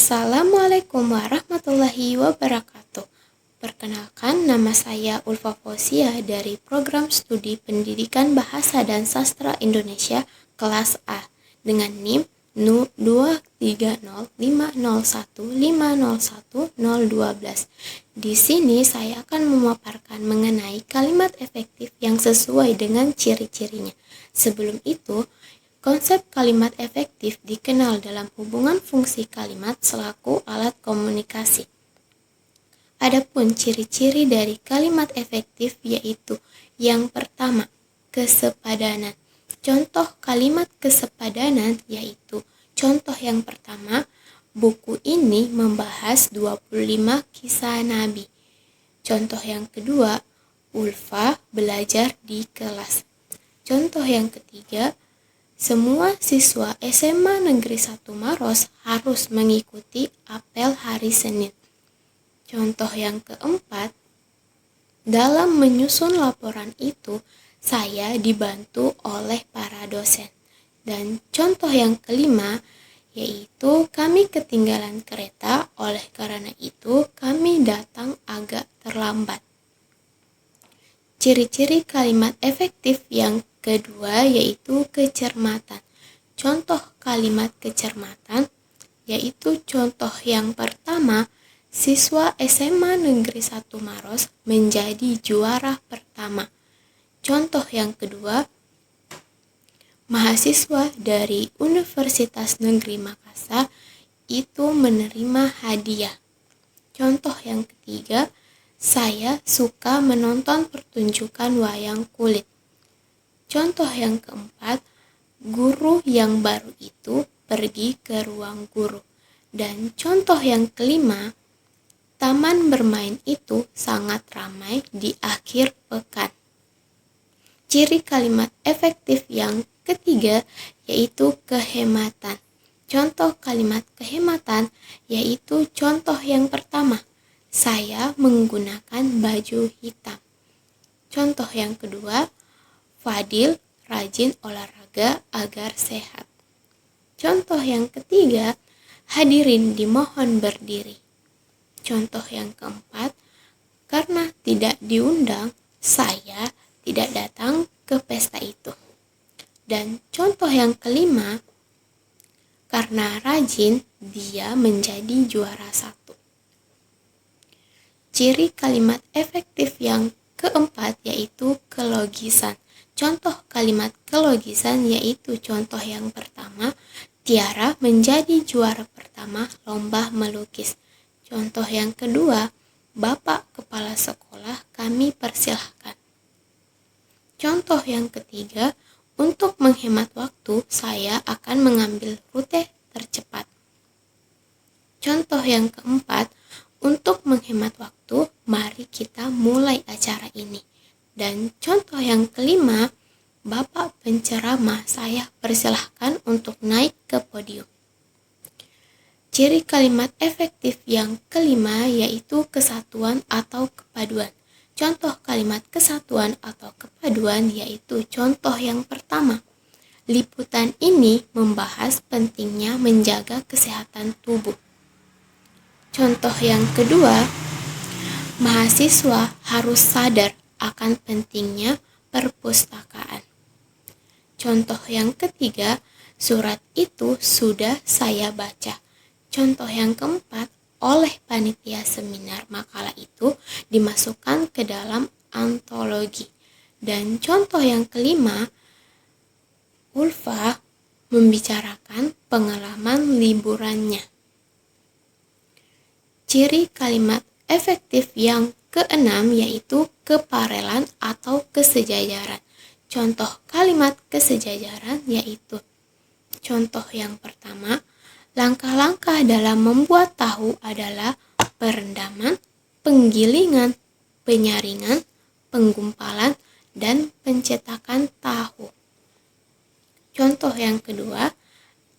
Assalamualaikum warahmatullahi wabarakatuh. Perkenalkan, nama saya Ulfa Fausia dari Program Studi Pendidikan Bahasa dan Sastra Indonesia kelas A dengan NIM 2305015010012. Di sini saya akan memaparkan mengenai kalimat efektif yang sesuai dengan ciri-cirinya. Sebelum itu, konsep kalimat efektif dikenal dalam hubungan fungsi kalimat selaku alat komunikasi. Adapun ciri-ciri dari kalimat efektif yaitu yang pertama, kesepadanan. Contoh kalimat kesepadanan yaitu contoh yang pertama, buku ini membahas 25 kisah Nabi. Contoh yang kedua, Ulfa belajar di kelas. Contoh yang ketiga, semua siswa SMA Negeri 1 Maros harus mengikuti apel hari Senin. Contoh yang keempat, dalam menyusun laporan itu, saya dibantu oleh para dosen. Dan contoh yang kelima, yaitu kami ketinggalan kereta, oleh karena itu kami datang agak terlambat. Ciri-ciri kalimat efektif yang kedua yaitu kecermatan. Contoh kalimat kecermatan yaitu contoh yang pertama, siswa SMA Negeri 1 Maros menjadi juara pertama. Contoh yang kedua, mahasiswa dari Universitas Negeri Makassar itu menerima hadiah. Contoh yang ketiga, saya suka menonton pertunjukan wayang kulit. Contoh yang keempat, guru yang baru itu pergi ke ruang guru. Dan contoh yang kelima, taman bermain itu sangat ramai di akhir pekan. Ciri kalimat efektif yang ketiga yaitu kehematan. Contoh kalimat kehematan yaitu contoh yang pertama, saya menggunakan baju hitam. Contoh yang kedua, Fadil rajin olahraga agar sehat. Contoh yang ketiga, hadirin dimohon berdiri. Contoh yang keempat, karena tidak diundang, saya tidak datang ke pesta itu. Dan contoh yang kelima, karena rajin, dia menjadi juara 1. Ciri kalimat efektif yang keempat yaitu kelogisan. Contoh kalimat kelogisan yaitu contoh yang pertama, Tiara menjadi juara pertama lomba melukis. Contoh yang kedua, Bapak Kepala Sekolah kami persilahkan. Contoh yang ketiga, untuk menghemat waktu, saya akan mengambil rute tercepat. Contoh yang keempat, untuk menghemat waktu, mari kita mulai acara ini. Dan contoh yang kelima, Bapak penceramah saya persilahkan untuk naik ke podium. Ciri kalimat efektif yang kelima yaitu kesatuan atau kepaduan. Contoh kalimat kesatuan atau kepaduan yaitu contoh yang pertama. Liputan ini membahas pentingnya menjaga kesehatan tubuh. Contoh yang kedua, mahasiswa harus sadar akan pentingnya perpustakaan. Contoh yang ketiga, surat itu sudah saya baca. Contoh yang keempat, oleh panitia seminar makalah itu dimasukkan ke dalam antologi. Dan contoh yang kelima, Ulfa membicarakan pengalaman liburannya. Ciri kalimat efektif yang keenam yaitu keparelan atau kesejajaran. Contoh kalimat kesejajaran yaitu contoh yang pertama, langkah-langkah dalam membuat tahu adalah perendaman, penggilingan, penyaringan, penggumpalan, dan pencetakan tahu. Contoh yang kedua,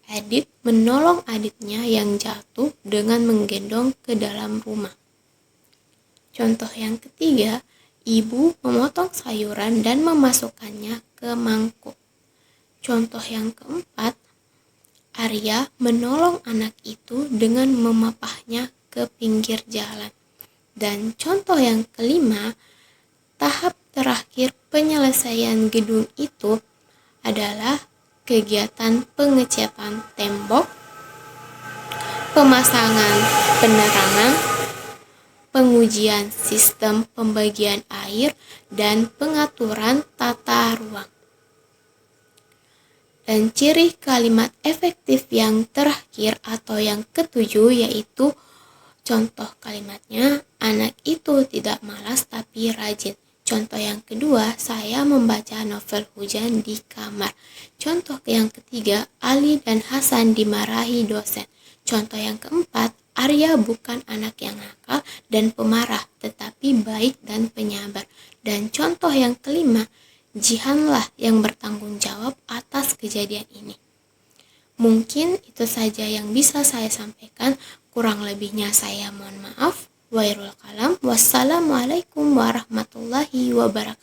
Adit menolong adiknya yang jatuh dengan menggendong ke dalam rumah. Contoh yang ketiga, ibu memotong sayuran dan memasukkannya ke mangkuk. Contoh yang keempat, Arya menolong anak itu dengan memapahnya ke pinggir jalan. Dan contoh yang kelima, tahap terakhir penyelesaian gedung itu adalah kegiatan pengecatan tembok, pemasangan penerangan, pengujian sistem pembagian air, dan pengaturan tata ruang. Dan ciri kalimat efektif yang terakhir atau yang ketujuh yaitu contoh kalimatnya, anak itu tidak malas tapi rajin. Contoh yang kedua, saya membaca novel hujan di kamar. Contoh yang ketiga, Ali dan Hasan dimarahi dosen. Contoh yang keempat, Arya bukan anak yang nakal dan pemarah, tetapi baik dan penyabar. Dan contoh yang kelima, Jihanlah yang bertanggung jawab atas kejadian ini. Mungkin itu saja yang bisa saya sampaikan. Kurang lebihnya saya mohon maaf. Wassalamualaikum warahmatullahi wabarakatuh.